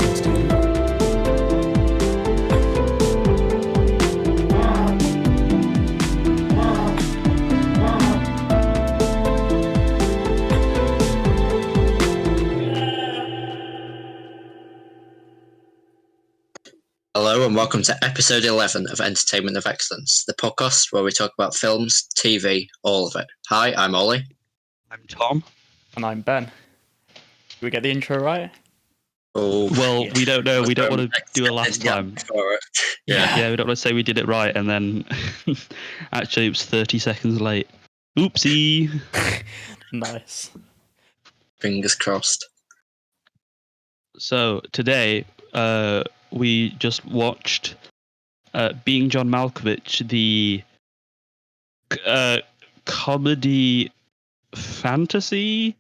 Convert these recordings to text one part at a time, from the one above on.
16. Hello and welcome to episode 11 of Entertainment of Excellence, the podcast where we talk about films, TV, all of it. Hi, I'm Ollie. I'm Tom. And I'm Ben. Did we get the intro right? Oh, Well, yeah. we don't know. We don't want to do it last time. Yeah. We don't want to say we did it right and then actually it was 30 seconds late. Oopsie. Nice. Fingers crossed. So today, we just watched Being John Malkovich, the comedy fantasy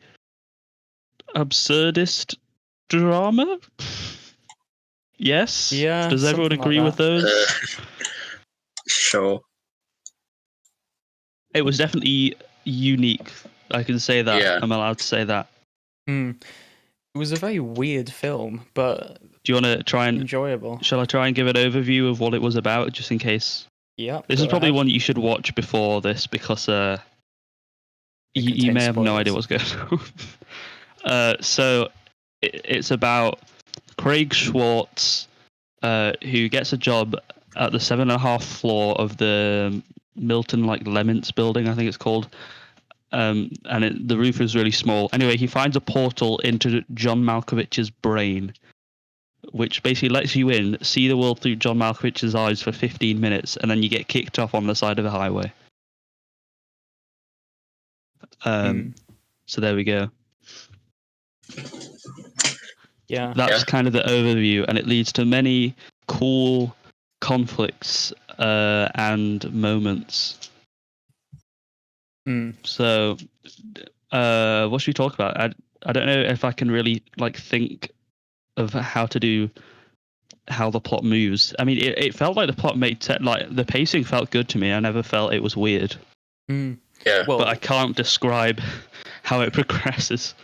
absurdist drama. Yes. Yeah. Does everyone agree with those? Sure. It was definitely unique. I can say that. Yeah. I'm allowed to say that. It was a very weird film, but Do you want to try and? enjoyable. Shall I try and give an overview of what it was about, just in case? Yep. This go is probably ahead. one you should watch before this because It you may have no contains idea what's going on. So it's about Craig Schwartz, who gets a job at the 7.5 floor of the Milton Lemons building, I think it's called. And the roof is really small. Anyway, he finds a portal into John Malkovich's brain, which basically lets you in, see the world through John Malkovich's eyes for 15 minutes, and then you get kicked off on the side of a highway. So there we go. Yeah. That's kind of the overview, and it leads to many cool conflicts and moments. So, what should we talk about? I don't know if I can really think of how the plot moves. I mean, it felt like the plot made sense. The pacing felt good to me. I never felt it was weird. Yeah. Well, But I can't describe how it progresses.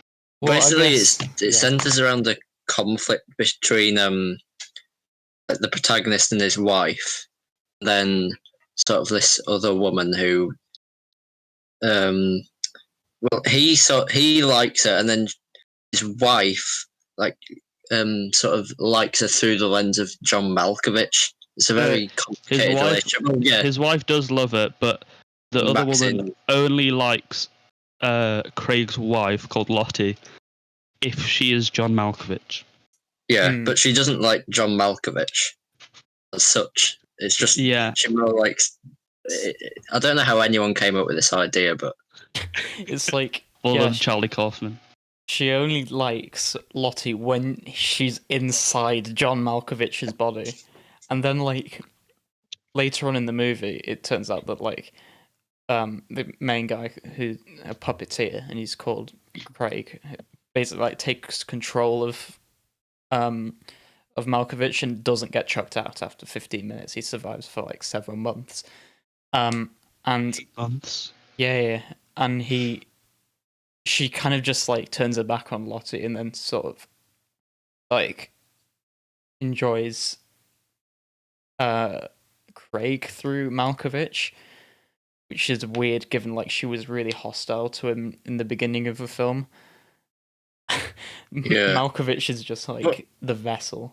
well, I Basically, guess- it centers around the conflict between the protagonist and his wife, then sort of this other woman who he likes her, and then his wife sort of likes her through the lens of John Malkovich. It's a very complicated relationship. Oh, yeah. His wife does love it, but the other woman Maxine. only likes Craig's wife, called Lottie, if she is John Malkovich. Yeah, but she doesn't like John Malkovich as such. It's just Yeah. she more likes. I don't know how anyone came up with this idea, but it's like Or Charlie Kaufman. she only likes Lottie when she's inside John Malkovich's body, and then later on in the movie, it turns out that the main guy who's a puppeteer, and he's called Craig, basically takes control of Malkovich and doesn't get chucked out after 15 minutes. He survives for several months. And 8 months. yeah, and she kind of just turns her back on Lottie and then sort of enjoys Craig through Malkovich, which is weird given she was really hostile to him in the beginning of the film. Yeah. Malkovich is just the vessel.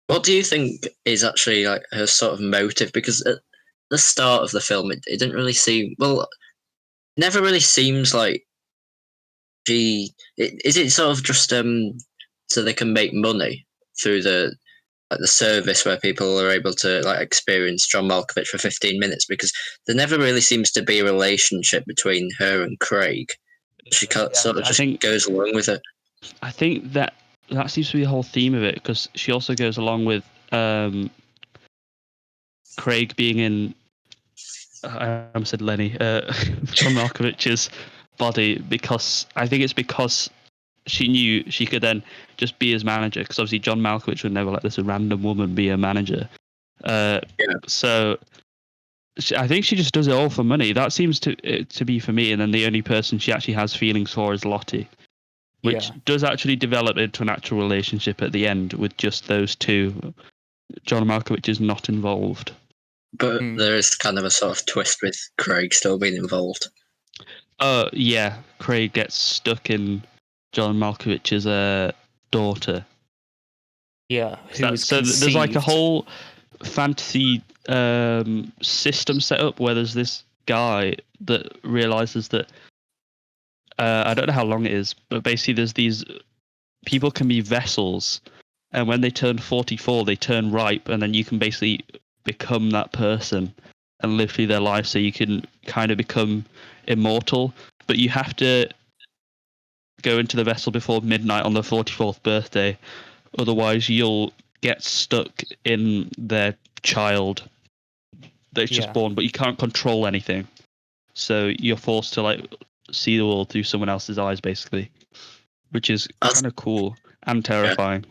what do you think is actually her sort of motive? Because at the start of the film, it didn't really seem never really seems like is it sort of just so they can make money through the service where people are able to experience John Malkovich for 15 minutes, because there never really seems to be a relationship between her and Craig. She sort of just goes along with it. I think that seems to be the whole theme of it, because she also goes along with Craig being in. I almost said Lenny. John Malkovich's body, because I think it's because she knew she could then just be his manager, because obviously John Malkovich would never let this random woman be a manager. So I think she just does it all for money. That seems to be for me. And then the only person she actually has feelings for is Lottie, which does actually develop into an actual relationship at the end with just those two. John Malkovich is not involved. But there is kind of a sort of twist with Craig still being involved. Yeah, Craig gets stuck in John Malkovich's daughter. Yeah, So there's like a whole fantasy system set up where there's this guy that realizes that I don't know how long it is, but basically there's these people can be vessels, and when they turn 44, they turn ripe, and then you can basically become that person and live through their life, so you can kind of become immortal, but you have to go into the vessel before midnight on the 44th birthday, otherwise you'll get stuck in their child that's just born, but you can't control anything, so you're forced to like see the world through someone else's eyes, basically, which is kind of cool and terrifying.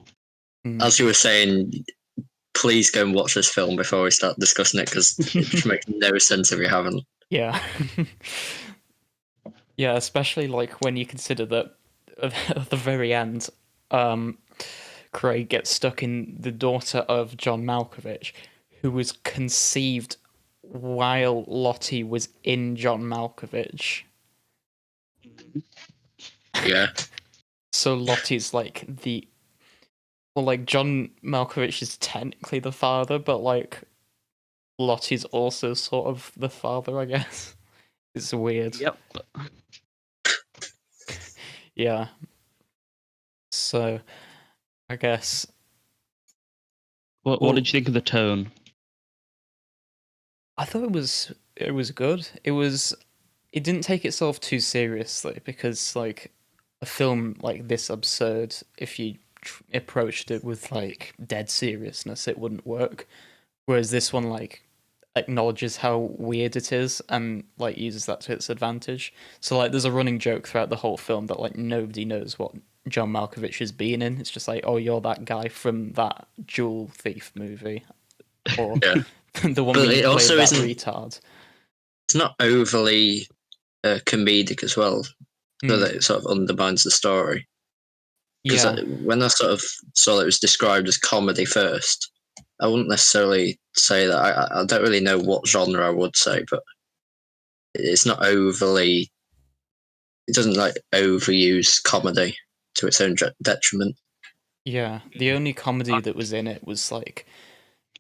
As you were saying, please go and watch this film before we start discussing it, because it just makes no sense if you haven't. Yeah. Yeah, especially like when you consider that at the very end, Craig gets stuck in the daughter of John Malkovich, who was conceived while Lottie was in John Malkovich. Yeah. So Lottie's like John Malkovich is technically the father, but like Lottie's also sort of the father, I guess. It's weird. Yep. Yeah. So, I guess. What did you think of the tone? I thought it was good. It didn't take itself too seriously, because like a film like this absurd, if you approached it with like dead seriousness, it wouldn't work. Whereas this one like acknowledges how weird it is and like uses that to its advantage. So like there's a running joke throughout the whole film that like nobody knows what John Malkovich has been in. It's just like, oh, you're that guy from that Jewel Thief movie, or the one where you play that retard. It's not overly comedic as well, so that it sort of undermines the story. Because when I sort of saw it was described as comedy first, I wouldn't necessarily say that. I don't really know what genre I would say, but it's not overly. It doesn't like overuse comedy to its own detriment. Yeah, the only comedy that was in it was like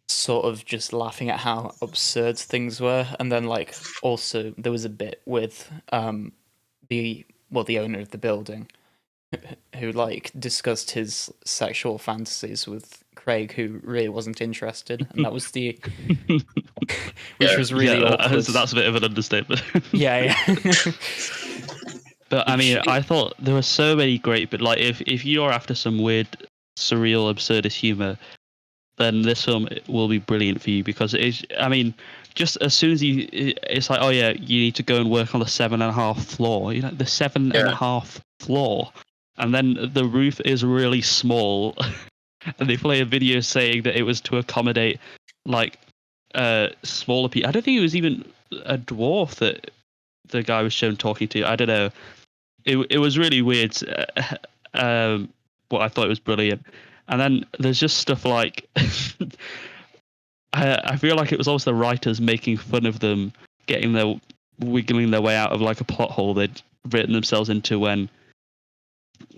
sort of just laughing at how absurd things were, and then like also there was a bit with the owner of the building who like discussed his sexual fantasies with Craig, who really wasn't interested, and that was the which was really awkward. That's a bit of an understatement. Yeah. But I mean, I thought there were so many great, but like if you're after some weird, surreal, absurdist humor, then this film will be brilliant for you, because it is. I mean, just as soon as it's like, oh yeah, you need to go and work on the 7.5 floor. You know, the 7.5 floor, and then the roof is really small, and they play a video saying that it was to accommodate like smaller people. I don't think it was even a dwarf that the guy was shown talking to. I don't know. It was really weird. But I thought it was brilliant. And then there's just stuff like I feel like it was also the writers making fun of them wiggling their way out of like a plot hole they'd written themselves into when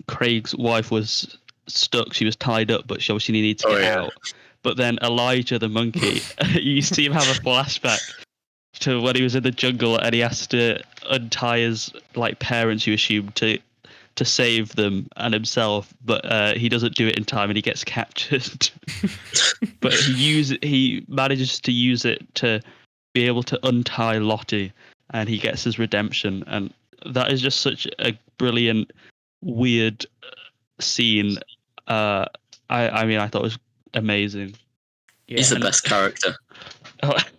Craig's wife was stuck. She was tied up, but she obviously needed to get out. But then Elijah the monkey, you see him have a flashback to when he was in the jungle and he has to untie his like parents, you assume, to save them and himself, but he doesn't do it in time and he gets captured. But he manages to use it to be able to untie Lottie, and he gets his redemption. And that is just such a brilliant, weird scene. I mean, I thought it was amazing. Yeah. He's the best character.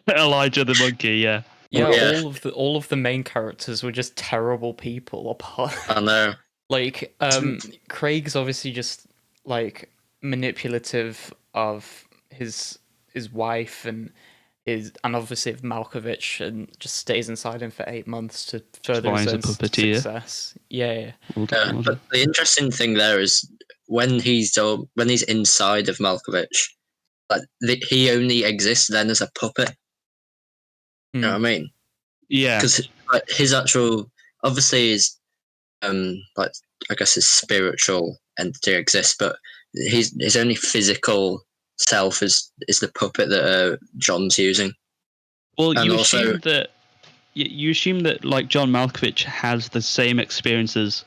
Elijah the monkey, yeah. Yeah, all of the main characters were just terrible people apart. I know. Like, Craig's obviously just like manipulative of his wife, and and obviously if Malkovich and just stays inside him for 8 months to further fine his as a own puppeteer. success. Yeah. But the interesting thing there is when he's inside of Malkovich, like he only exists then as a puppet. You know what I mean? Yeah. Because like, his actual, obviously, his like I guess his spiritual entity exists, but his only physical self is the puppet that John's using. Well, And you also- assume that you assume that like John Malkovich has the same experiences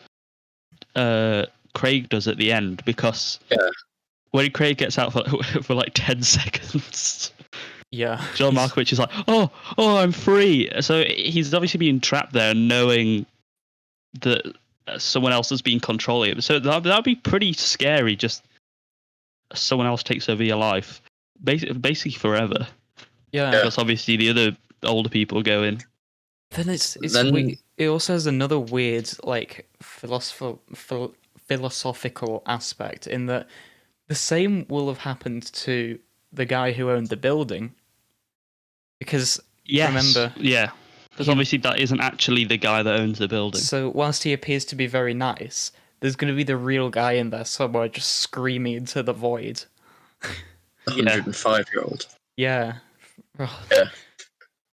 Craig does at the end, because when Craig gets out for like 10 seconds, Yeah. John Malkovich is like, oh, I'm free. So he's obviously being trapped there, knowing that someone else has been controlling him. So that'd be pretty scary. Just someone else takes over your life, basically forever. Yeah. Because obviously the other older people go in. Then Then- it also has another weird like philosophical aspect in that the same will have happened to the guy who owned the building, because remember, because obviously that isn't actually the guy that owns the building. so whilst he appears to be very nice, there's going to be the real guy in there somewhere just screaming into the void. The 105-year-old. Yeah. Yeah.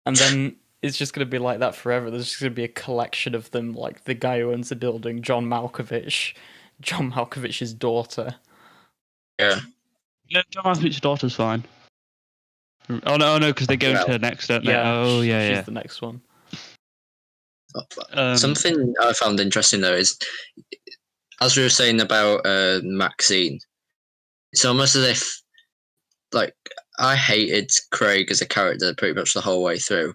And then it's just going to be like that forever. There's just going to be a collection of them, like the guy who owns the building, John Malkovich's daughter. Yeah. No, John Malkovich's daughter's fine. Oh no, because they go into her next, don't they? Oh she's the next one. Something I found interesting though is, as we were saying about Maxine, it's almost as if, like, I hated Craig as a character pretty much the whole way through.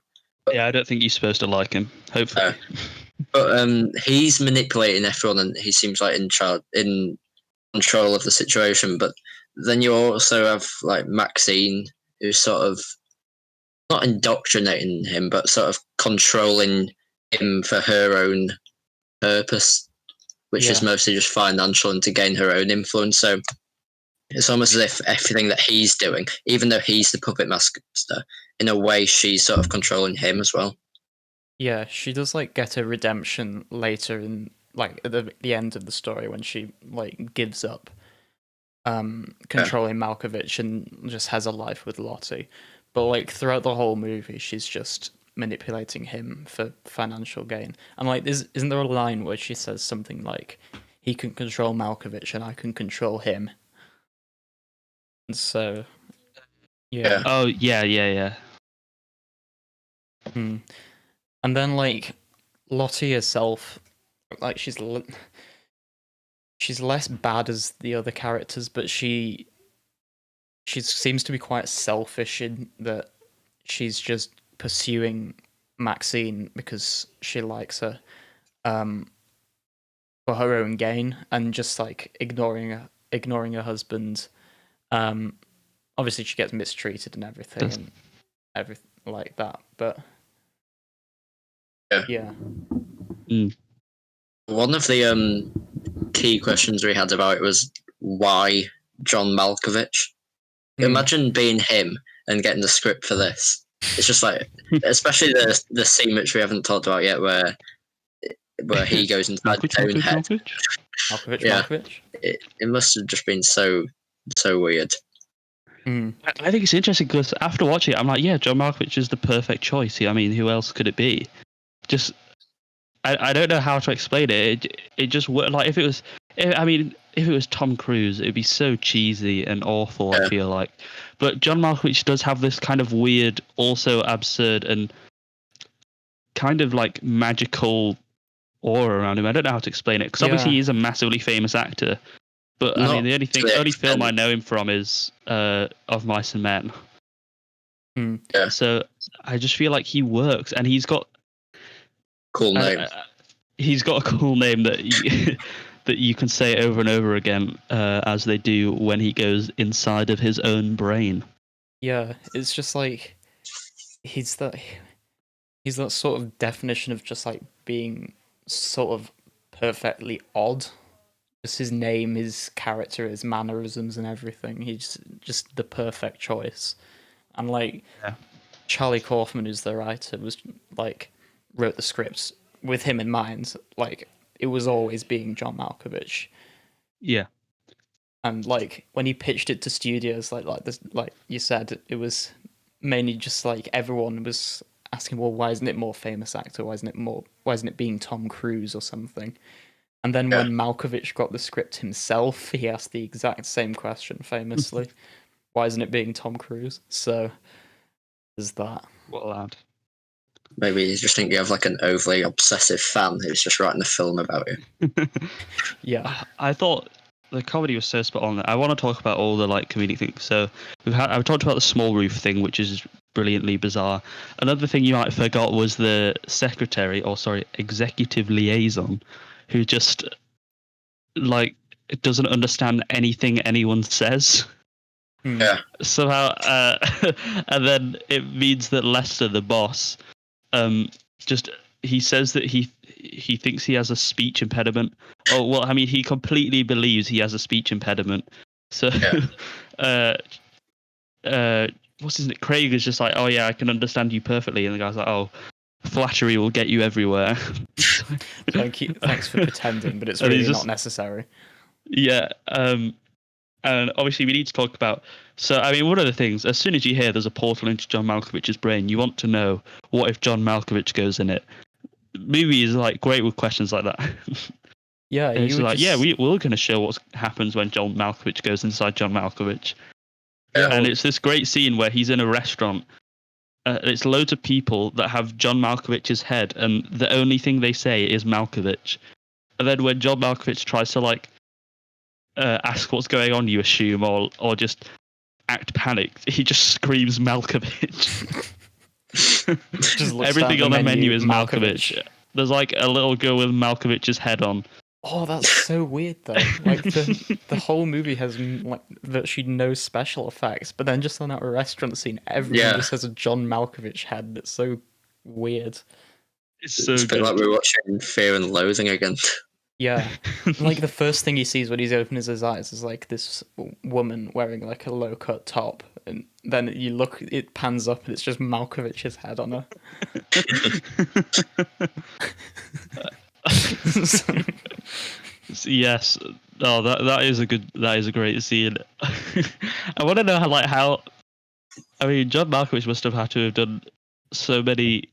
Yeah, I don't think you're supposed to like him. Hopefully. But he's manipulating everyone, and he seems like in control of the situation. But then you also have like Maxine, who's sort of not indoctrinating him, but sort of controlling him for her own purpose, which is mostly just financial and to gain her own influence. So it's almost as if everything that he's doing, even though he's the puppet master, in a way she's sort of controlling him as well. Yeah, she does like get a redemption later in like at the end of the story when she like gives up controlling Malkovich and just has a life with Lottie. But like throughout the whole movie, she's just manipulating him for financial gain. And like, isn't there a line where she says something like, "He can control Malkovich and I can control him"? And so, yeah. Oh yeah. And then like Lottie herself, like she's less bad as the other characters, but she seems to be quite selfish in that she's just pursuing Maxine because she likes her for her own gain, and just like ignoring her husband. Obviously she gets mistreated and everything like that, but yeah. One of the key questions we had about it was why John Malkovich. Imagine being him and getting the script for this. It's just like, especially the scene which we haven't talked about yet, where he goes inside his own head. Malkovich. It must have just been so weird. I think it's interesting because after watching it, I'm like, yeah, John Malkovich is the perfect choice. I mean, who else could it be? Just, I don't know how to explain it. It just worked. Like if it was Tom Cruise, it'd be so cheesy and awful. I feel like, but John Malkovich does have this kind of weird, also absurd and kind of like magical aura around him. I don't know how to explain it because obviously he's a massively famous actor. But I mean, the only film I know him from is Of Mice and Men. Yeah. So I just feel like he works, and he's got cool name. He's got a cool name that that you can say over and over again, as they do when he goes inside of his own brain. Yeah, it's just like he's that sort of definition of just like being sort of perfectly odd. Just his name, his character, his mannerisms and everything. He's just the perfect choice. And like Charlie Kaufman, who's the writer, was like wrote the scripts with him in mind. Like it was always Being John Malkovich. Yeah. And like when he pitched it to studios, like this, like you said, it was mainly just like everyone was asking, well, why isn't it more famous actor? Why isn't it being Tom Cruise or something? And then when Malkovich got the script himself, he asked the exact same question famously. Why isn't it being Tom Cruise? So there's that. What a lad. Maybe you just think you have like an overly obsessive fan who's just writing a film about you. Yeah. I thought the comedy was so spot on. I want to talk about all the like comedic things. So I've talked about the small roof thing, which is brilliantly bizarre. Another thing you might have forgot was the executive liaison, who just like doesn't understand anything anyone says. Yeah. Somehow, and then it means that Lester, the boss, he says that he thinks he has a speech impediment. Oh well, I mean, he completely believes he has a speech impediment. So, what's his name? Craig is just like, oh yeah, I can understand you perfectly, and the guy's like, oh, flattery will get you everywhere. Thanks for pretending, but it's really not necessary. Yeah. And obviously we need to talk about. So I mean, one of the things, as soon as you hear there's a portal into John Malkovich's brain, you want to know what if John Malkovich goes in it. The movie is like great with questions like that. Yeah, it's like, we're going to show what happens when John Malkovich goes inside John Malkovich. Yeah. And it's this great scene where he's in a restaurant. It's loads of people that have John Malkovich's head, and the only thing they say is Malkovich. And then when John Malkovich tries to like ask what's going on, you assume, or just act panicked, he just screams Malkovich. Everything on the menu is Malkovich. There's like a little girl with Malkovich's head on. Oh, that's so weird though. Like the whole movie has like virtually no special effects, but then just on that restaurant scene, everyone just has a John Malkovich head. It's so weird. It's so it's a bit good. like we're watching Fear and Loathing again. Yeah, like the first thing he sees when he's opening his eyes is like this woman wearing like a low cut top, and then you look, it pans up, and it's just Malkovich's head on her. Yes. Oh, that is a great scene. I want to know how. I mean, John Malkovich must have had to have done so many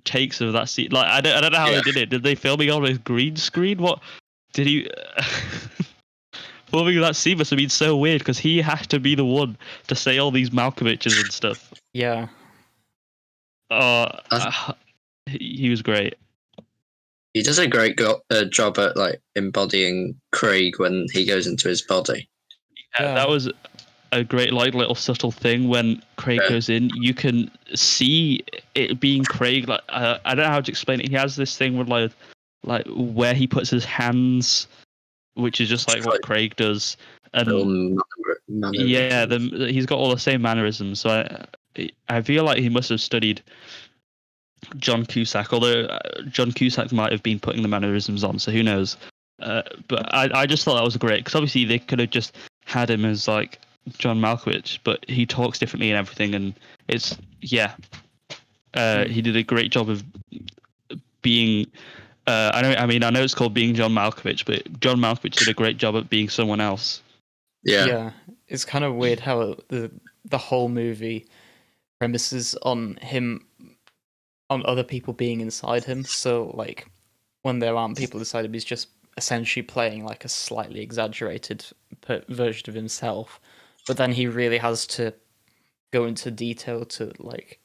takes of that scene. Like, I don't know how they did it. Did they film it on a green screen? What did he? Filming that scene must have been so weird because he had to be the one to say all these Malkoviches and stuff. Yeah. He was great. He does a great job at like embodying Craig when he goes into his body. Yeah, that was a great like little subtle thing when Craig goes in. You can see it being Craig. Like I don't know how to explain it. He has this thing with like where he puts his hands, which is just like what Craig does. And yeah, he's got all the same mannerisms. So I feel like he must have studied John Cusack, although John Cusack might have been putting the mannerisms on, so who knows. But I just thought that was great, because obviously they could have just had him as like John Malkovich, but he talks differently and everything, and it's he did a great job of being I know it's called Being John Malkovich, but John Malkovich did a great job at being someone else. Yeah, it's kind of weird how the whole movie premises on him, on other people being inside him. So like when there aren't people inside him, he's just essentially playing like a slightly exaggerated version of himself. But then he really has to go into detail to like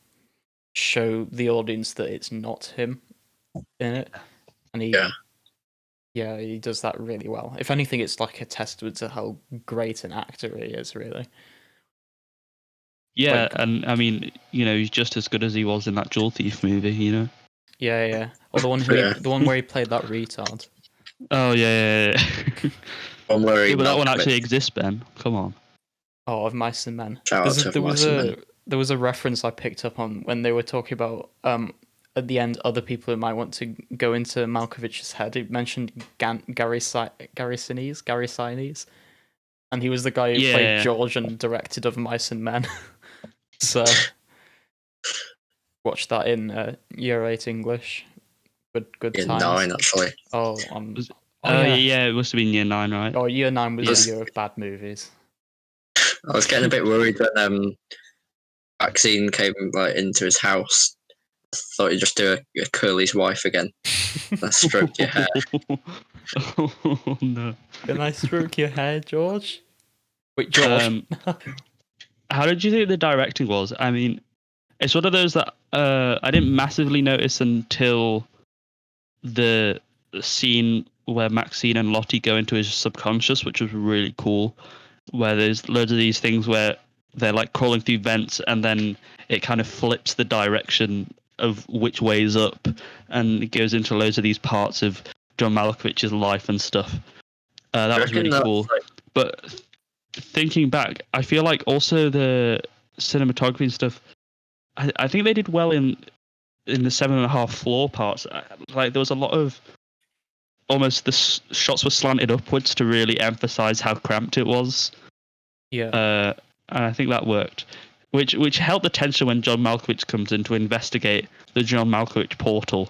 show the audience that it's not him in it, and he does that really well. If anything, it's like a testament to how great an actor he is, really. Yeah, and I mean, he's just as good as he was in that Jewel Thief movie, Yeah. Or the one where he played that retard. Oh yeah. One where but that one actually exists, Ben. Come on. Oh, of Mice and Men. There was a reference I picked up on when they were talking about at the end other people who might want to go into Malkovich's head. He mentioned Gary Sinise, and he was the guy who played George and directed Of Mice and Men. So watched that in Year 8 English. Good Year times. 9, actually. Oh, yeah, it must have been year 9, right? Oh, Year 9 was Yes. the year of bad movies. I was getting a bit worried when vaccine came into his house. I thought he'd just do a Curly's wife again. I stroked your hair. Oh no. Can I stroke your hair, George? Wait, George. How did you think the directing was? I mean, it's one of those that I didn't massively notice until the scene where Maxine and Lottie go into his subconscious, which was really cool. Where there's loads of these things where they're like crawling through vents, and then it kind of flips the direction of which way is up, and it goes into loads of these parts of John Malkovich's life and stuff. That was really cool. But thinking back, I feel like also the cinematography and stuff, I think they did well in the 7.5 floor parts. Like there was a lot of almost the shots were slanted upwards to really emphasize how cramped it was. Yeah. And I think that worked, which helped the tension when John Malkovich comes in to investigate the John Malkovich portal,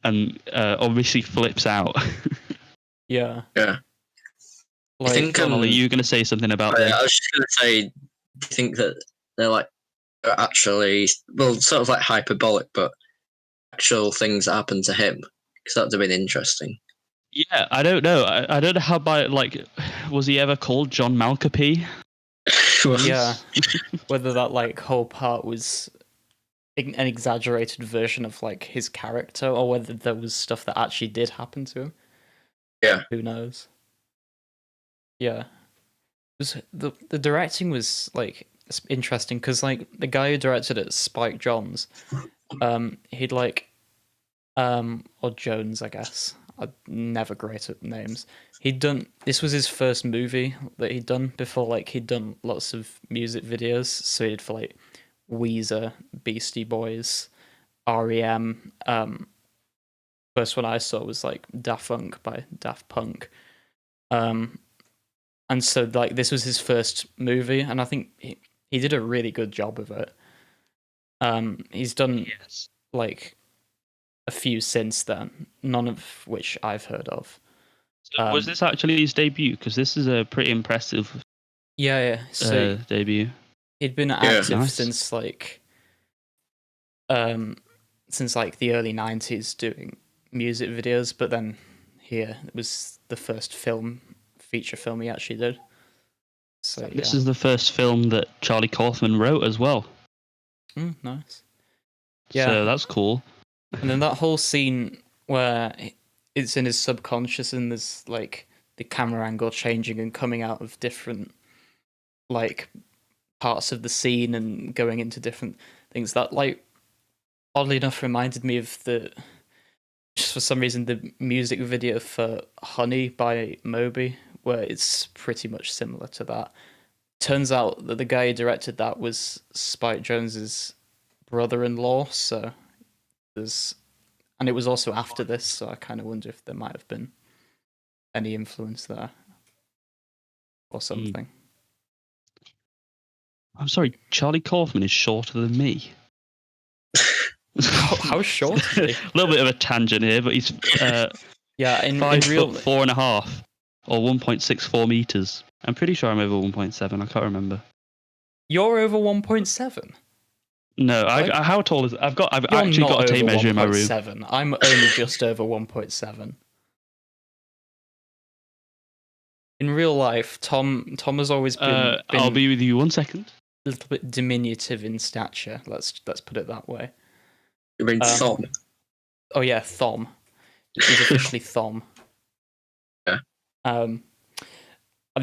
and obviously flips out. Yeah. Yeah. Like, I think Ollie, you were going to say something about this? I was just going to say, I think that they're like actually, well, sort of like hyperbolic, but actual things that happen to him. Because that would have been interesting. Yeah, I don't know. I don't know how was he ever called John Malkovich? yeah. Whether that like whole part was an exaggerated version of like his character, or whether there was stuff that actually did happen to him. Yeah. Who knows? Yeah. The directing was like interesting because like the guy who directed it, Spike Jonze, he'd like or Jones, I guess. I'm never great at names. This was his first movie that he'd done before. Like he'd done lots of music videos, so he did for like Weezer, Beastie Boys, REM. First one I saw was like Daft Punk by Daft Punk. And so like this was his first movie, and I think he did a really good job of it. He's done like a few since then, none of which I've heard of. So was this actually his debut? Because this is a pretty impressive So debut. He'd been active Nice. since like the early 90s doing music videos, but then here it was the first feature film he actually did. So This is the first film that Charlie Kaufman wrote as well. Nice. Yeah. So that's cool. And then that whole scene where it's in his subconscious and there's like the camera angle changing and coming out of different like parts of the scene and going into different things, that like oddly enough reminded me of just for some reason the music video for Honey by Moby, where it's pretty much similar to that. Turns out that the guy who directed that was Spike Jonze's brother-in-law, and it was also after this, so I kind of wonder if there might have been any influence there or something. I'm sorry, Charlie Kaufman is shorter than me. How short is he? A little bit of a tangent here, but he's in 5 real foot 4.5 or 1.64 meters. I'm pretty sure I'm over 1.7. I can't remember. You're over 1.7. No, Like, how tall is it? I've you're actually got a tape measure in my room. 1.7. I'm only just over 1.7. In real life, Tom has always been I'll be with you 1 second. a little bit diminutive in stature. Let's put it that way. You mean Thom? Oh yeah, Thom. He's officially Thom. Yeah. And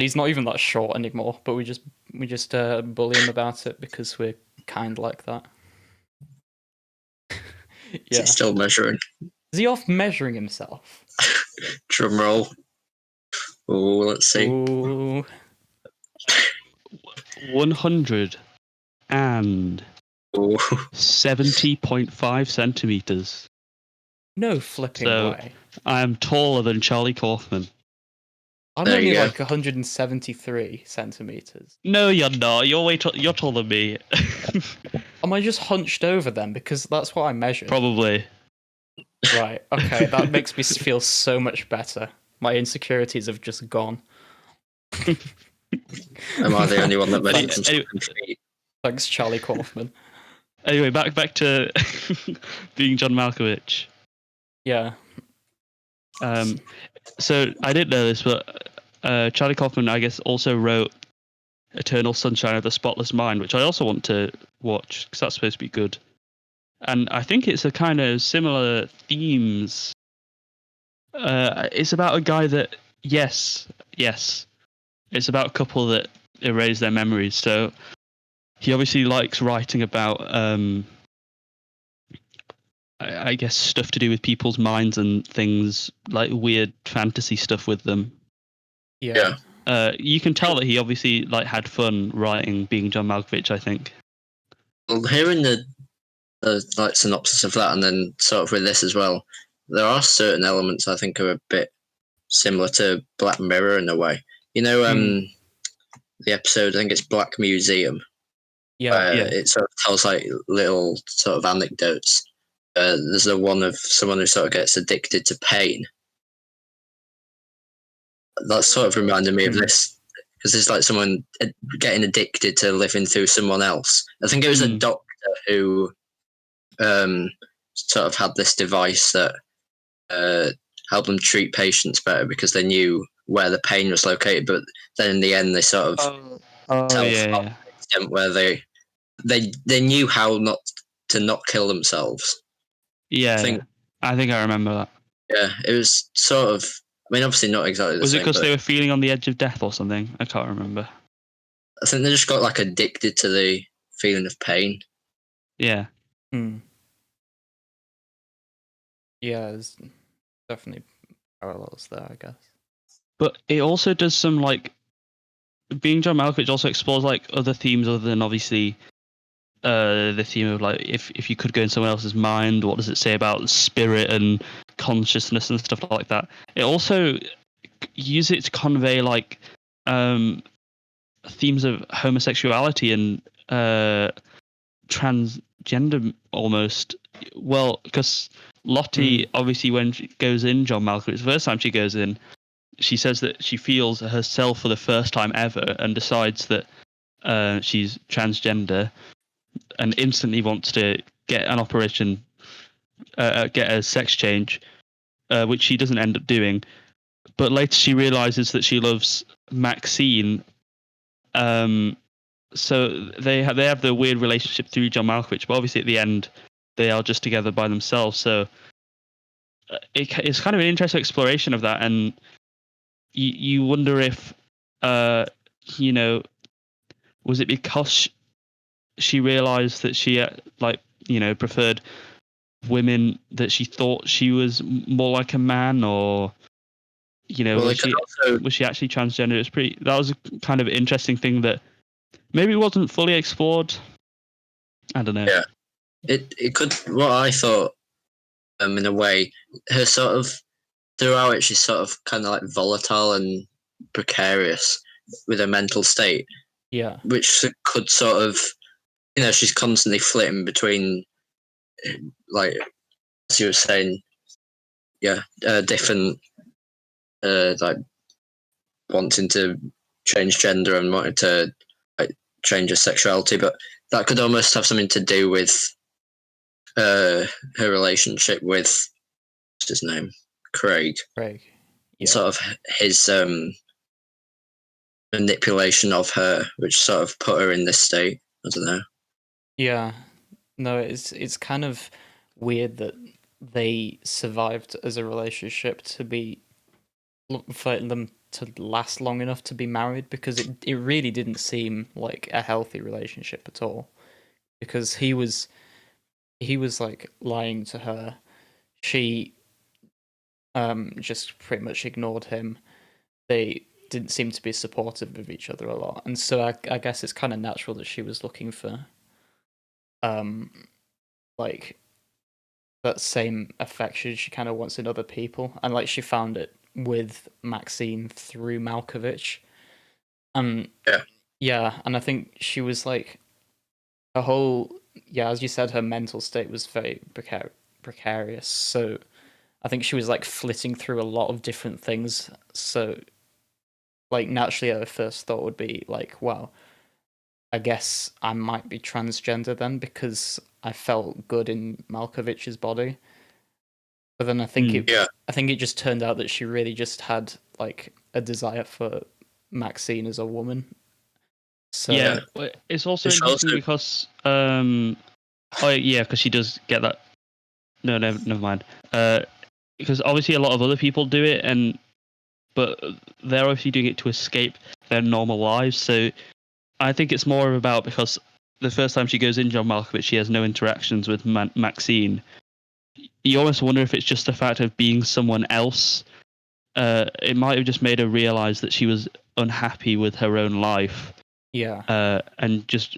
he's not even that short anymore, but we just bully him about it because we're kind like that. Is he still measuring? Is he off measuring himself? Drum roll. Oh, let's see. Ooh. 170.5 centimeters. No flipping way. I am taller than Charlie Kaufman. I'm There you only go. like 173 centimeters. No, you're not. You're taller than me. Am I just hunched over then? Because that's what I measured. Probably. Right. Okay. That makes me feel so much better. My insecurities have just gone. Am I the only one that measured Thanks. some Anyway, feet? Thanks, Charlie Kaufman. Anyway, back to Being John Malkovich. Yeah. So I didn't know this, but Charlie Kaufman, I guess, also wrote Eternal Sunshine of the Spotless Mind, which I also want to watch because that's supposed to be good. And I think it's a kind of similar themes. It's about a guy that, yes, it's about a couple that erase their memories. So he obviously likes writing about, I guess, stuff to do with people's minds and things, like weird fantasy stuff with them. Yeah. You can tell that he obviously had fun writing Being John Malkovich, I think. Well, hearing the synopsis of that, and then sort of with this as well, there are certain elements I think are a bit similar to Black Mirror in a way. You know, the episode, I think it's Black Museum. Yeah. It sort of tells little sort of anecdotes. There's the one of someone who sort of gets addicted to pain. That sort of reminded me of this, because it's someone getting addicted to living through someone else. I think it was a doctor who sort of had this device that helped them treat patients better because they knew where the pain was located. But then in the end, they sort of extent where they knew how not kill themselves. Yeah, I think I remember that. Yeah, it was sort of. I mean, obviously not exactly the same. Was it because they were feeling on the edge of death or something? I can't remember. I think they just got addicted to the feeling of pain. Yeah. Yeah, there's definitely parallels there, I guess. But it also does some Being John Malkovich also explores other themes other than obviously the theme of if you could go in someone else's mind, what does it say about spirit and consciousness and stuff like that. It also uses it to convey themes of homosexuality and transgender almost. Well, because Lottie obviously when she goes in John Malkovich, the first time she goes in, she says that she feels herself for the first time ever and decides that she's transgender and instantly wants to get an operation, get a sex change, which she doesn't end up doing. But later she realizes that she loves Maxine. So they have the weird relationship through John Malkovich, but obviously at the end they are just together by themselves. So it's kind of an interesting exploration of that, and you wonder if, was it because she realized that she preferred women that she thought she was more like a man, or was she actually transgender? That was a kind of interesting thing that maybe wasn't fully explored. I don't know. Yeah, it could. What I thought, in a way, her sort of throughout it, she's sort of kind of volatile and precarious with her mental state. Yeah, which could sort of, she's constantly flitting between, as you were saying, different, wanting to change gender and wanting to change her sexuality, but that could almost have something to do with her relationship with, what's his name, Craig. Yeah. Sort of his manipulation of her, which sort of put her in this state. I don't know. Yeah, no, it's kind of weird that they survived as a relationship for them to last long enough to be married, because it really didn't seem like a healthy relationship at all, because he was lying to her. She just pretty much ignored him. They didn't seem to be supportive of each other a lot, and so I guess it's kind of natural that she was looking for that same affection she kind of wants in other people, and she found it with Maxine through Malkovich. Yeah, and I think she was like her whole, as you said, her mental state was very precarious. So I think she was like flitting through a lot of different things. So like naturally her first thought would be like, well, I guess I might be transgender then because I felt good in Malkovich's body. But then I think it just turned out that she really just had like a desire for Maxine as a woman. So yeah, it's also interesting because because she does get that. No, never mind. Because obviously a lot of other people do it, but they're obviously doing it to escape their normal lives. So I think it's more about because the first time she goes in John Malkovich, she has no interactions with Maxine. You almost wonder if it's just the fact of being someone else. It might have just made her realize that she was unhappy with her own life. Yeah. And just,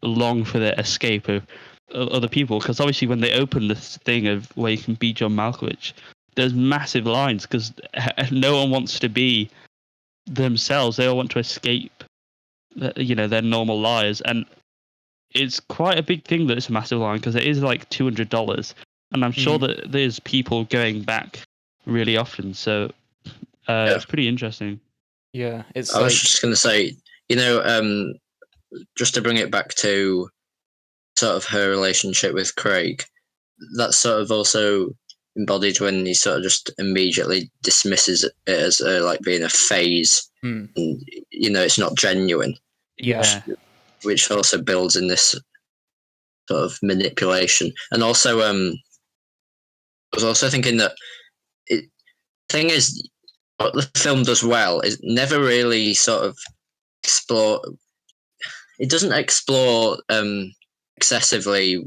long for the escape of other people. Because obviously when they open this thing of where you can be John Malkovich, there's massive lines because no one wants to be themselves. They all want to escape, their normal lives. And it's quite a big thing that it's a massive line because it is like $200. And I'm sure that there's people going back really often. So it's pretty interesting. Yeah, I was just going to say, just to bring it back to sort of her relationship with Craig, that's sort of also embodied when he sort of just immediately dismisses it as like being a phase. And, it's not genuine. Yeah. Which also builds in this sort of manipulation. And also, I was also thinking that thing is, what the film does well is never really sort of explore. It doesn't explore excessively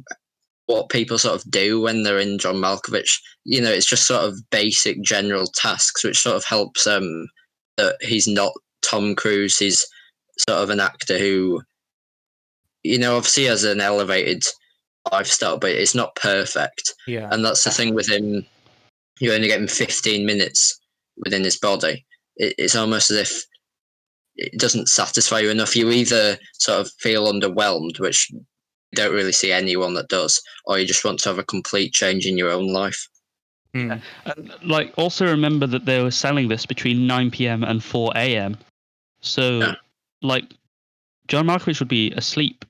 what people sort of do when they're in John Malkovich. It's just sort of basic general tasks, which sort of helps that he's not Tom Cruise. He's sort of an actor who, obviously has an elevated lifestyle, but it's not perfect. Yeah. And that's the thing with him. You only get him 15 minutes within his body. It's almost as if it doesn't satisfy you enough. You either sort of feel underwhelmed, which you don't really see anyone that does, or you just want to have a complete change in your own life. And also remember that they were selling this between 9 p.m. and 4 a.m. So, John Malkovich would be asleep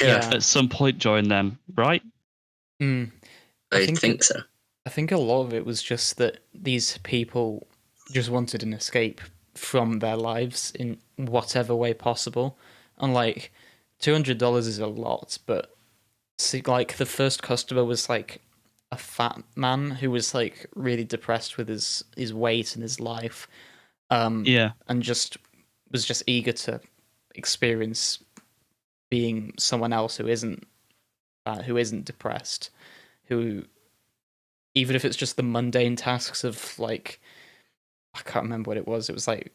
at some point during them, right? I think so. I think a lot of it was just that these people just wanted an escape from their lives in whatever way possible. And like $200 is a lot, but see, like the first customer was like a fat man who was like really depressed with his weight and his life. And just was just eager to experience being someone else who isn't depressed, who, even if it's just the mundane tasks of like, I can't remember what it was. It was like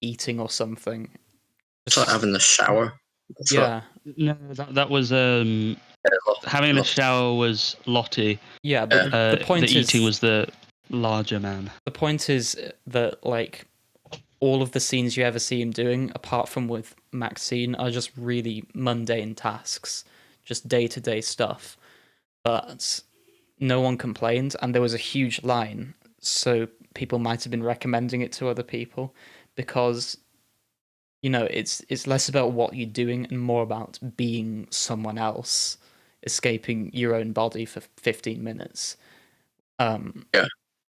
eating or something. It's like having the shower. No, that was having a shower was Lottie. Yeah, but the point is, eating was the larger man. The point is that like all of the scenes you ever see him doing, apart from with Maxine, are just really mundane tasks, just day-to-day stuff. But no one complained, and there was a huge line, so people might have been recommending it to other people, because it's less about what you're doing and more about being someone else, escaping your own body for 15 minutes.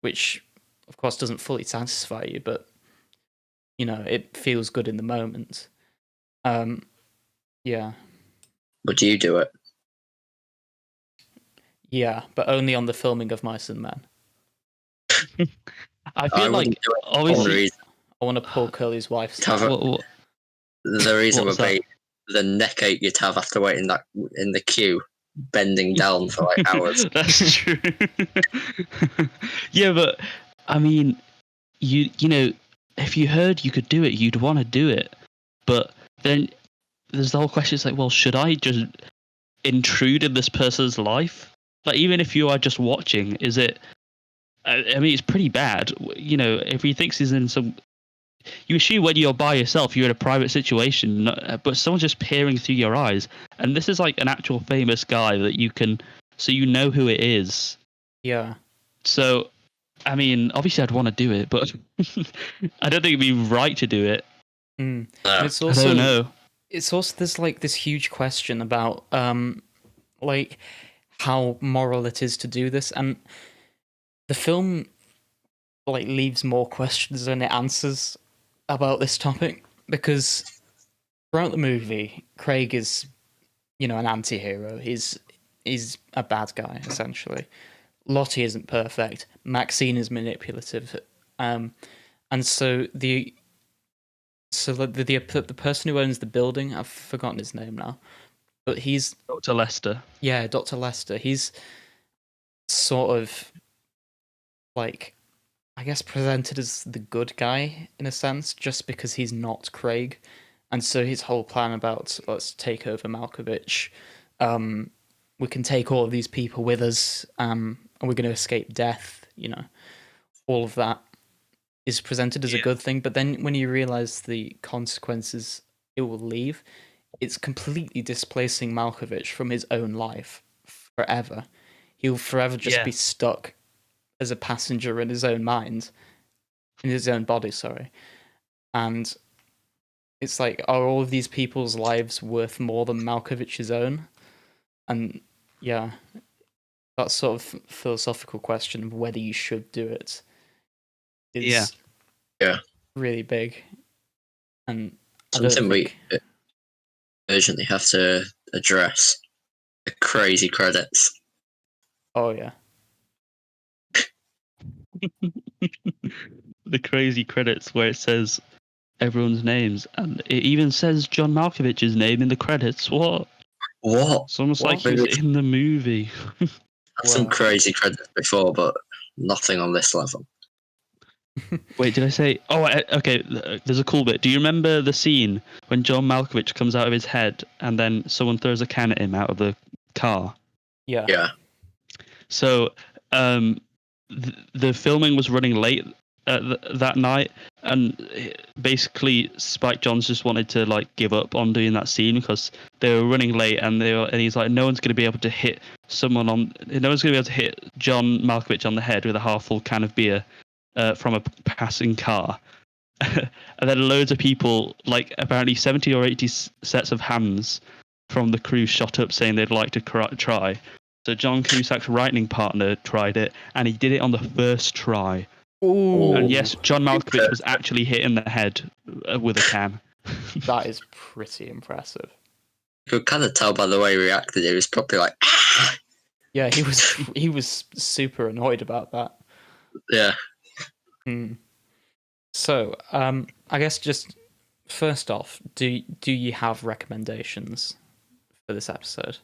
Which of course doesn't fully satisfy you, but it feels good in the moment. But do you do it? Yeah, but only on the filming of Mice and Men. I feel like obviously I want to pull Curly's wife's the reason would be the neck ache you'd have after waiting in the queue, bending down for like hours. That's true. Yeah, but I mean, if you heard you could do it, you'd want to do it. But then there's the whole question: it's like, well, should I just intrude in this person's life? Like, even if you are just watching, is it? I mean, it's pretty bad. You know, if he thinks he's in some, you assume when you're by yourself, you're in a private situation, but someone's just peering through your eyes, and this is like an actual famous guy that you can, so you know who it is. Yeah. So, I mean, obviously, I'd want to do it, but I don't think it'd be right to do it. And No. it's I also don't know. it's also there's like this huge question about like how moral it is to do this, and the film like leaves more questions than it answers about this topic, because throughout the movie Craig is, you know, an anti-hero. He's a bad guy essentially. Lottie isn't perfect. Maxine is manipulative, and so the person who owns the building, I've forgotten his name now, but he's Dr. Lester. yeah, Dr. Lester. He's sort of like, I guess, presented as the good guy in a sense, just because he's not Craig, and so his whole plan about let's take over Malkovich, we can take all of these people with us, and we're going to escape death. You know, all of that is presented as a good thing, but then when you realize the consequences it will leave, it's completely displacing Malkovich from his own life forever. He'll forever just be stuck as a passenger in his own mind, in his own body, sorry. And it's like, are all of these people's lives worth more than Malkovich's own? And yeah, that sort of philosophical question of whether you should do it is really big. And Something we urgently have to address: the crazy credits. Oh yeah. The crazy credits where it says everyone's names, and it even says John Malkovich's name in the credits. What? It's almost like he was in the movie. Had some crazy credits before, but nothing on this level. Wait, did I say? Oh, okay. There's a cool bit. Do you remember the scene when John Malkovich comes out of his head and then someone throws a can at him out of the car? Yeah. Yeah. So, the filming was running late that night, and basically Spike Jonze just wanted to like give up on doing that scene because they were running late, and he's like, no one's going to be able to hit no one's going to be able to hit John Malkovich on the head with a half full can of beer from a passing car. And then loads of people, like apparently 70 or 80 sets of hands from the crew shot up saying they'd like to try. So John Cusack's writing partner tried it, and he did it on the first try. Ooh. And yes, John Malkovich was actually hit in the head with a can. That is pretty impressive. You could kind of tell by the way he reacted. He was probably like, ah! Yeah, he was super annoyed about that. Yeah. So, I guess just first off, do you have recommendations for this episode?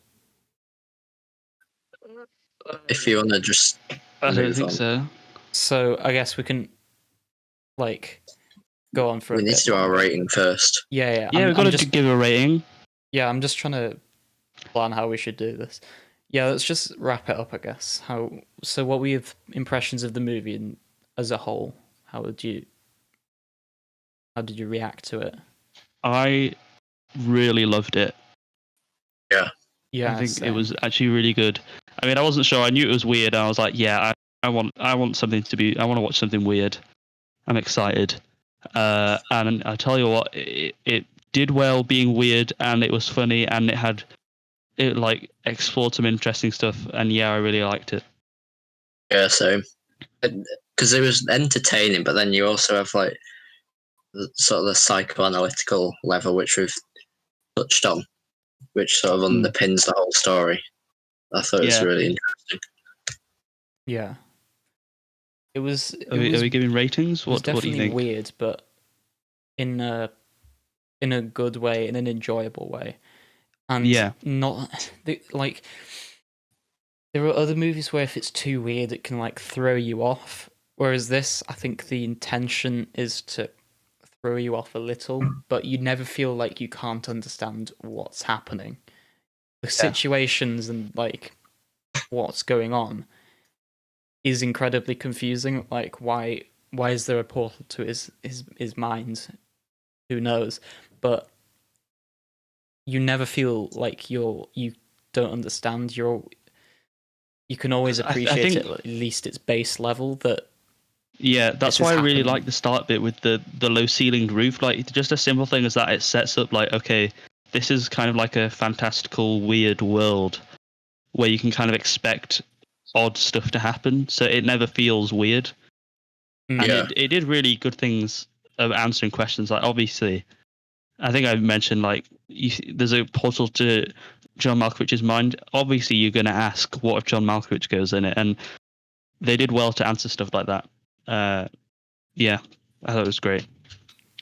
If you want to just I don't move think on. so. So I guess we can like go on for We a need bit to do our longer. rating first. Yeah. Yeah, we've got to give a rating. Yeah, I'm just trying to plan how we should do this. Yeah, let's just wrap it up, I guess. So what were your impressions of the movie as a whole? How did you react to it? I really loved it. Yeah, I think same. it was actually really good. I mean, I wasn't sure. I knew it was weird. I was like, yeah, I want something to be. I want to watch something weird. I'm excited. And I tell you what, it did well being weird, and it was funny, and it like explored some interesting stuff. And yeah, I really liked it. Yeah, so because it was entertaining, but then you also have like sort of the psychoanalytical level, which we've touched on, which sort of underpins the whole story. I thought it was really interesting. Yeah. It was. Are we giving ratings? What do you definitely think? Weird, but in a good way, in an enjoyable way, and not like. There are other movies where if it's too weird, it can like throw you off. Whereas this, I think the intention is to throw you off a little, but you never feel like you can't understand what's happening. The situations and like what's going on is incredibly confusing. Like, why is there a portal to his mind? Who knows? But you never feel like you don't understand. You can always appreciate it at least its base level. That yeah, that's why I really like the start bit with the low ceilinged roof. Like, just a simple thing as that, it sets up like, okay, this is kind of like a fantastical, weird world where you can kind of expect odd stuff to happen, so it never feels weird. And it did really good things of answering questions. Like, obviously, I think I mentioned, like, there's a portal to John Malkovich's mind. Obviously, you're going to ask, what if John Malkovich goes in it? And they did well to answer stuff like that. Yeah, I thought it was great.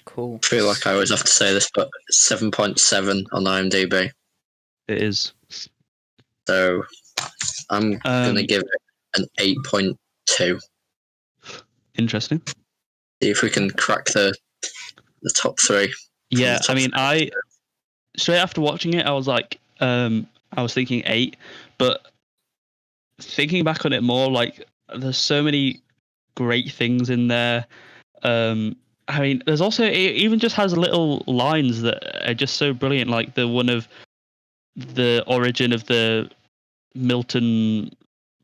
Cool. I feel like I always have to say this, but 7.7 on IMDb. It is. So I'm going to give it an 8.2. Interesting. See if we can crack the top three. Yeah, I mean, straight after watching it, I was like, I was thinking 8, but thinking back on it more, like, there's so many great things in there. I mean, there's also, it even just has little lines that are just so brilliant, like the one of the origin of the Milton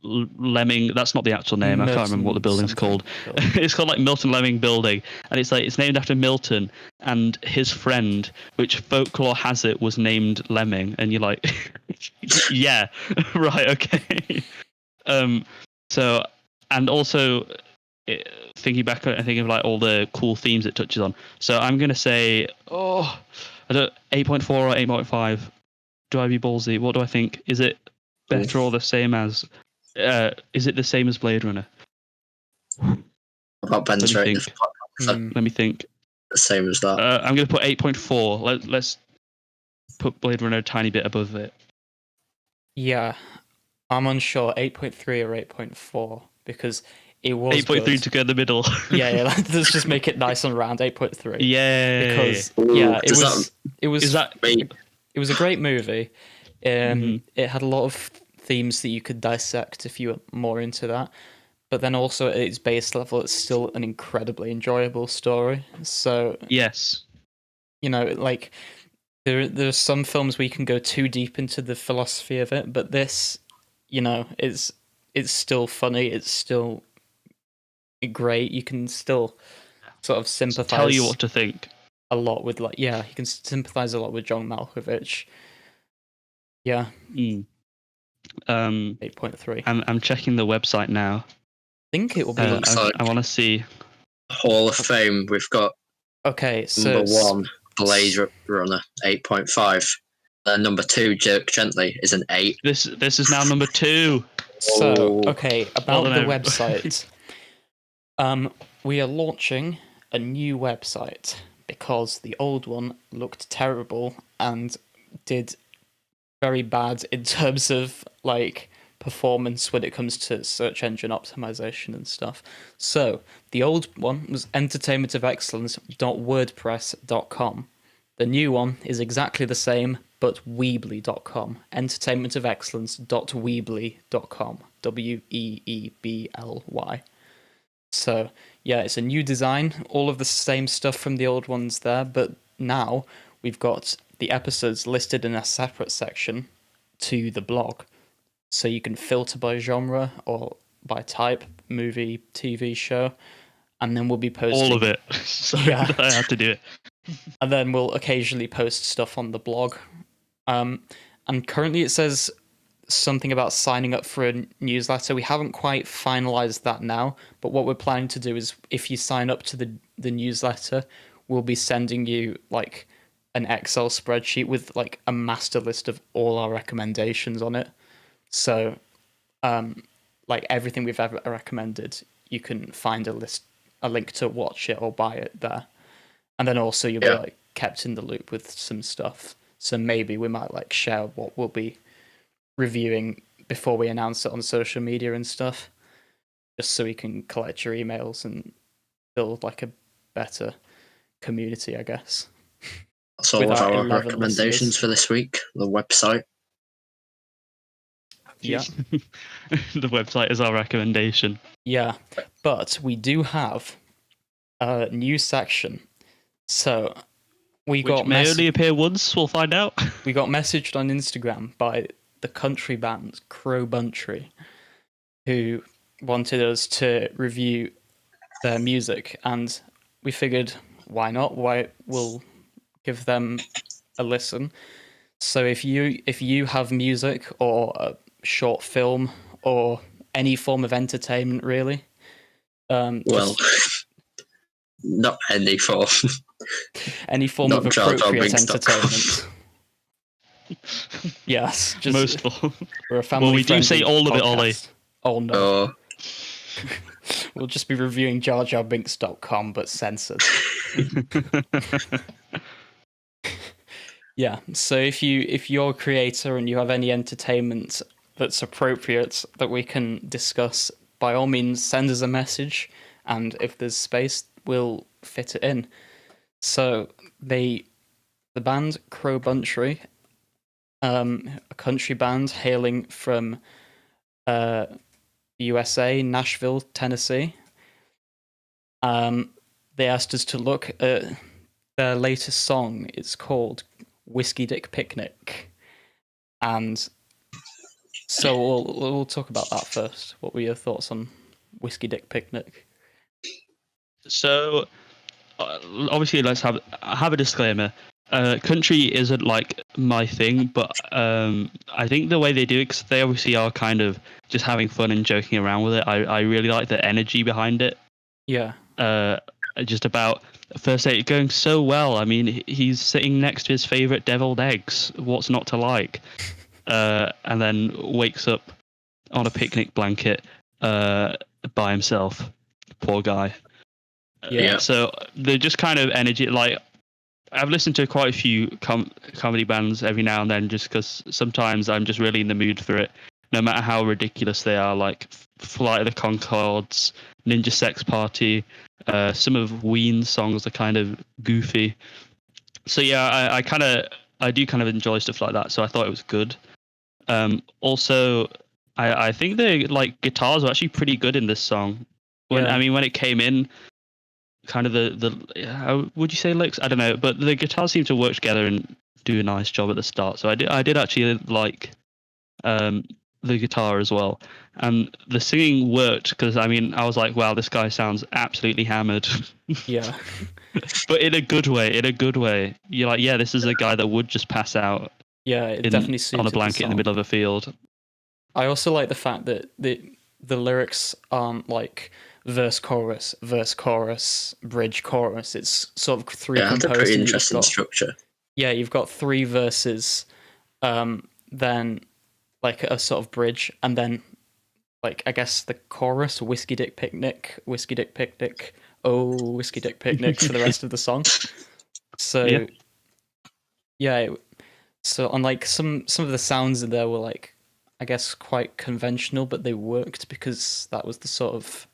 Lemming. That's not the actual name. I can't remember what the building's called. It's called like Milton Lemming Building, and it's like it's named after Milton and his friend, which folklore has it was named Lemming. And you're like, yeah, right, okay. So, and also thinking back, I think of like all the cool themes it touches on. So I'm gonna say, 8.4 or 8.5. Do I be ballsy? What do I think? Is it better or the same as? Is it the same as Blade Runner? About Ben's rating? Let me think. The same as that. I'm going to put 8.4. Let's put Blade Runner a tiny bit above it. Yeah, I'm unsure. 8.3 or 8.4 because it was 8.3 to go in the middle. yeah. Let's just make it nice and round. 8.3. Yeah. Because it was a great movie. It had a lot of themes that you could dissect if you were more into that, but then also at its base level, it's still an incredibly enjoyable story. So yes, you know, like there's some films where you can go too deep into the philosophy of it, but this, you know, it's still funny. It's still great. You can still sort of sympathize. Tell you what to think. A lot with you can sympathize a lot with John Malkovich. Yeah. 8.3. I'm checking the website now. I think it will be. I want to see Hall of Fame. We've got so number 1, Blade Runner, 8.5. Number 2, Jerk Gently, is an 8. This is now number 2. So about the website. We are launching a new website because the old one looked terrible and did very bad in terms of like performance when it comes to search engine optimization and stuff. So the old one was entertainmentofexcellence.wordpress.com. The new one is exactly the same, but Weebly.com. Entertainmentofexcellence.weebly.com. Weebly. So yeah, it's a new design. All of the same stuff from the old ones there, but now we've got the episodes listed in a separate section to the blog. So you can filter by genre or by type, movie, TV show, and then we'll be posting... all of it. Sorry, I have to do it. And then we'll occasionally post stuff on the blog. And currently it says something about signing up for a newsletter. We haven't quite finalized that now, but what we're planning to do is if you sign up to the newsletter, we'll be sending you like an Excel spreadsheet with like a master list of all our recommendations on it. So like everything we've ever recommended, you can find a link to watch it or buy it there. And then also you'll be like kept in the loop with some stuff. So maybe we might like share what we'll be reviewing before we announce it on social media and stuff, just so we can collect your emails and build like a better community, I guess. That's all of our recommendations for this week. The website. Yeah. The website is our recommendation. Yeah, but we do have a new section. So we Which may only appear once, we'll find out. we got messaged on Instagram by the country band Crow Buntry, who wanted us to review their music, and we figured, why not? Why we'll give them a listen. So if you have music or a short film or any form of entertainment, really, Well, not any form. any form Not of Charles appropriate Robbins.com. entertainment. Yes, just Most of them. we're a family. Well, we do say all of it, Ollie. Oh no. Oh, We'll just be reviewing JarJarBinks.com, but censored. Yeah, so if you're a creator and you have any entertainment that's appropriate that we can discuss, by all means send us a message, and if there's space, we'll fit it in. So the band Crow Buntry, a country band hailing from USA, Nashville, Tennessee. They asked us to look at their latest song. It's called Whiskey Dick Picnic, and so we'll talk about that first. What were your thoughts on Whiskey Dick Picnic? So, obviously, let's have a disclaimer. Country isn't like my thing, but I think the way they do it, because they obviously are kind of just having fun and joking around with it. I really like the energy behind it. Yeah. Just about first date going so well. I mean, he's sitting next to his favorite deviled eggs. What's not to like? And then wakes up on a picnic blanket by himself. Poor guy. Yeah. So they're just kind of energy. Like, I've listened to quite a few comedy bands every now and then, just because sometimes I'm just really in the mood for it, no matter how ridiculous they are. Like Flight of the Conchords, Ninja Sex Party. Some of Ween's songs are kind of goofy. So yeah, I do kind of enjoy stuff like that. So I thought it was good. Also, I think the like guitars are actually pretty good in this song. When it came in, kind of the how would you say licks? I don't know, but the guitars seem to work together and do a nice job at the start. So I did actually like the guitar as well, and the singing worked because I was like, wow, this guy sounds absolutely hammered. Yeah. But in a good way. You're like, yeah, this is a guy that would just pass out. Yeah, it definitely suited on a blanket in the middle of a field. I also like the fact that the lyrics aren't like verse chorus, bridge chorus. It's sort of three composed. That's a pretty interesting structure. Yeah, you've got three verses, then like a sort of bridge, and then like I guess the chorus, Whiskey Dick Picnic, oh Whiskey Dick Picnic for the rest of the song. So so unlike some of the sounds in there were like, I guess, quite conventional, but they worked because that was the sort of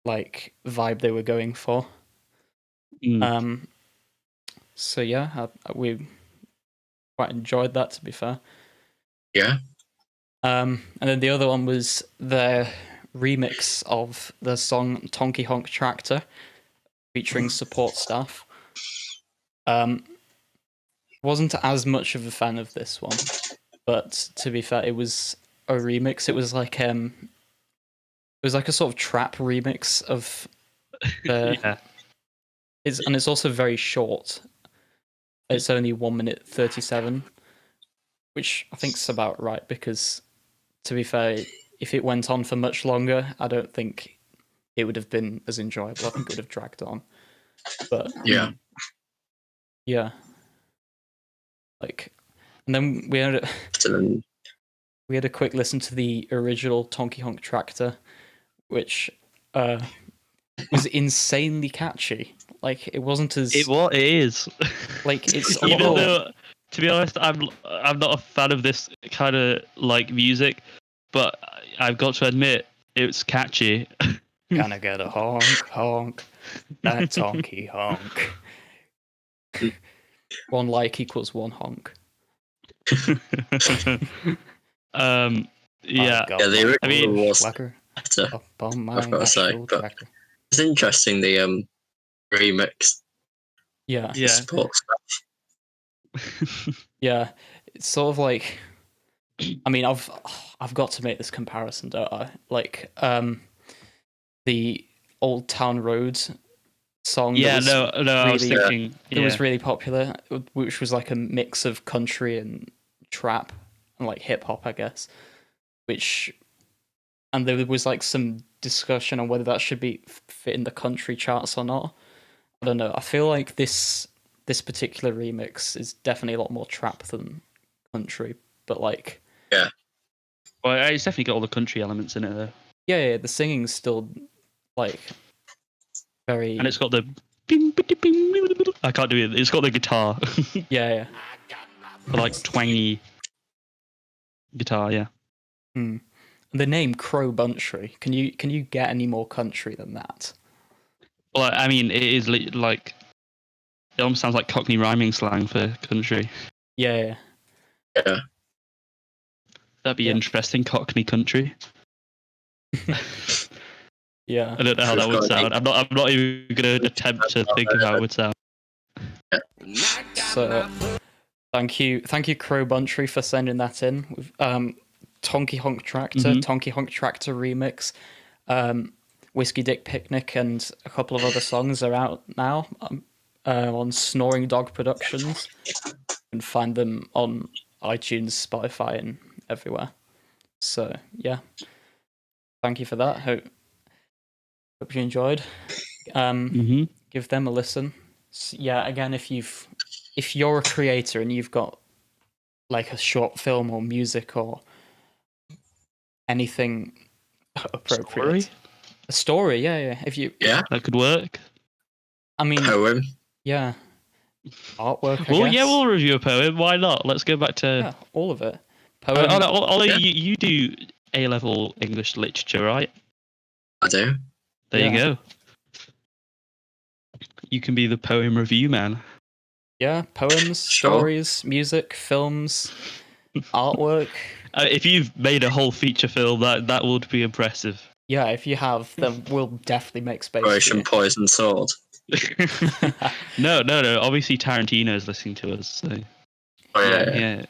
like vibe they were going for. So yeah, we quite enjoyed that, to be fair. Yeah. And then the other one was their remix of the song Tonky Honk Tractor, featuring support staff. Wasn't as much of a fan of this one, but to be fair, it was a remix. It was like a sort of trap remix of the. It's also very short. It's only 1 minute 37, which I think is about right, because to be fair, if it went on for much longer, I don't think it would have been as enjoyable. I think it would have dragged on. But yeah. Like, and then we had a quick listen to the original Tonky Honk Tractor, which was insanely catchy. Like, it wasn't as it is like it's even though, to be honest, I'm not a fan of this kind of like music, but I've got to admit it's catchy. Gonna get a honk honk, that tonky honk. One like equals one honk. Yeah. Yeah, the original I mean, was Swagger better. up on my I've got to say, Nashville but tracker. it's interesting the remix Yeah, Yeah. sports yeah. It's sort of like, I mean, I've got to make this comparison, don't I? Like, the Old Town Road song. Yeah, that was no, I was really- thinking. It was really popular, which was like a mix of country and trap and like hip hop, I guess. And there was like some discussion on whether that should be fit in the country charts or not. I don't know. I feel like this particular remix is definitely a lot more trap than country, but like, Well, it's definitely got all the country elements in it, though. yeah, the singing's still like very. And it's got the. I can't do it. It's got the guitar. yeah. The, like twangy guitar, yeah. The name Crow Buntry. Can you get any more country than that? Well, I mean, it is like. It almost sounds like Cockney rhyming slang for country. Yeah. Yeah. That'd be Yeah. interesting, Cockney country. Yeah. I don't know how that would sound. I'm not even gonna attempt to think of how it would sound. So, thank you, Crow Buntry, for sending that in. With Tonky Honk Tractor, Tonky Honk Tractor remix, Whiskey Dick Picnic, and a couple of other songs are out now on Snoring Dog Productions. You can find them on iTunes, Spotify, and everywhere. So yeah, thank you for that. Hope you enjoyed. Give them a listen. Yeah, again, if you're a creator and you've got like a short film or music or anything appropriate, a story, yeah. If you, that could work. I mean, poem. yeah, artwork. I Well, guess. yeah, we'll review a poem. Why not? Let's go back to. All of it. Poem. Ollie, you do A-level English literature, right? I do. There you go. You can be the poem review man. Yeah, poems, Sure. stories, music, films, artwork. If you've made a whole feature film, that would be impressive. Yeah, if you have, then we'll definitely make space for Operation you. Poison Sword. No. Obviously, Tarantino's listening to us. So. Oh, yeah. Yeah.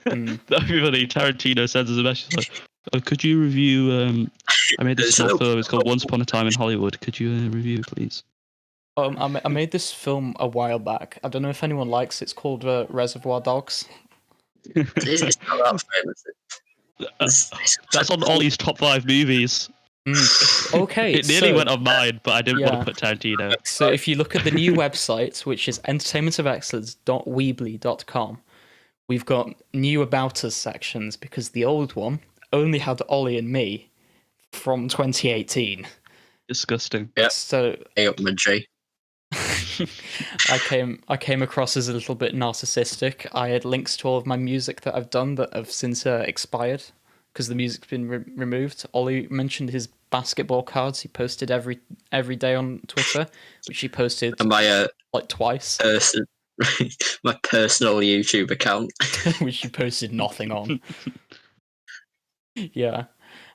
That'd be funny. Tarantino sends us a message like, "Oh, could you review? I made this short film. It's called Once Upon a Time in Hollywood. Could you review, please?" I made this film a while back. I don't know if anyone likes it. It's called Reservoir Dogs. It's not that famous. That's on Ollie's top 5 movies. Okay, It nearly so, went on mine, but I didn't want yeah. to put Tarantino. So if you look at the new website, which is entertainmentofexcellence.weebly.com, we've got new About Us sections because the old one only had Ollie and me from 2018. Disgusting. Yep. So Hey up, my G. I came across as a little bit narcissistic. I had links to all of my music that I've done that have since expired because the music's been removed. Ollie mentioned his basketball cards he posted every day on Twitter, which he posted And my like twice, my personal YouTube account. which he posted nothing on. Yeah,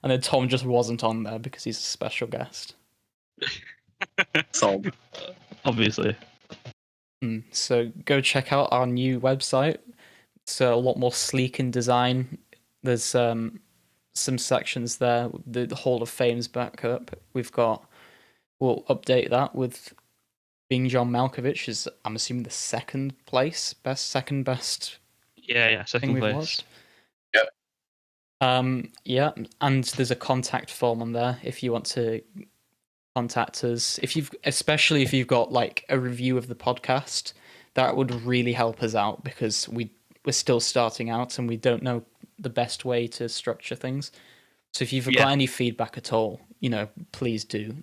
and then Tom just wasn't on there because he's a special guest. So, Obviously. So go check out our new website. It's a lot more sleek in design. There's some sections there. The Hall of Fame's back up. We'll update that with Being John Malkovich is, I'm assuming, the second best. Yeah, thing second we've place. watched. Yep. Yeah, and there's a contact form on there if you want to contact us. Especially if you've got like a review of the podcast, that would really help us out because we're still starting out and we don't know the best way to structure things. So if you've got any feedback at all, please do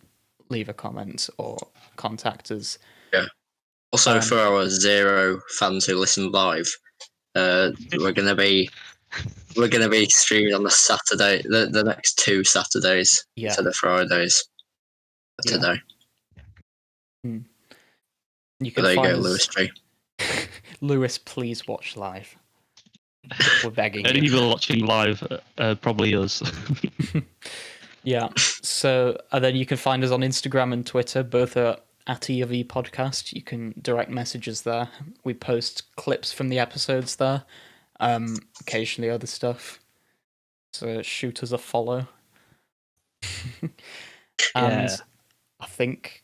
leave a comment or contact us. Yeah. Also, for our 0 fans who listen live, we're gonna be streaming on the Saturday, the next 2 Saturdays instead of Fridays. Today. You can there you find go, us... Lewis G. Lewis, please watch live. We're begging Any you. people watching live, probably us. Yeah. So, and then you can find us on Instagram and Twitter, both at EOV Podcast. You can direct messages there. We post clips from the episodes there. Occasionally other stuff. So shoot us a follow. And Yeah. I think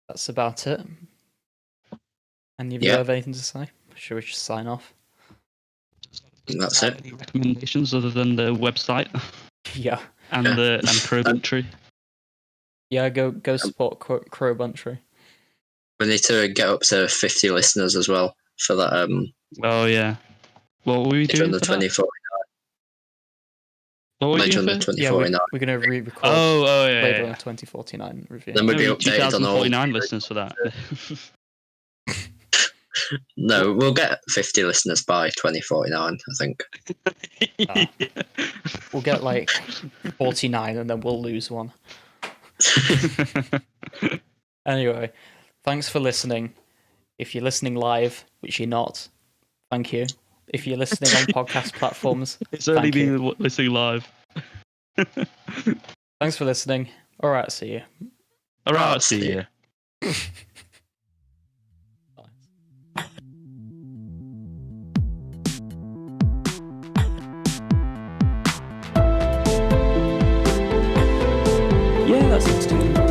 that's about it. And you Yeah. have anything to say? Should we just sign off? That's it. Any recommendations other than the website Yeah. and the Crow Buntry? Yeah, go support Crow Buntry. We need to get up to 50 listeners as well for that. Oh yeah. What were we doing During the for that? 24. What were we Later on doing the for? 2049. We're going to re-record Oh yeah. later yeah, on yeah. the 2049 review. Then we'll be Maybe updated on all. 2049 listeners for that. No, we'll get 50 listeners by 2049, I think. We'll get like 49 and then we'll lose one. Anyway, thanks for listening. If you're listening live, which you're not, thank you. If you're listening on podcast platforms, It's only thank you. me listening live. Thanks for listening. All right, see you. All right, see you. Yeah, that's it.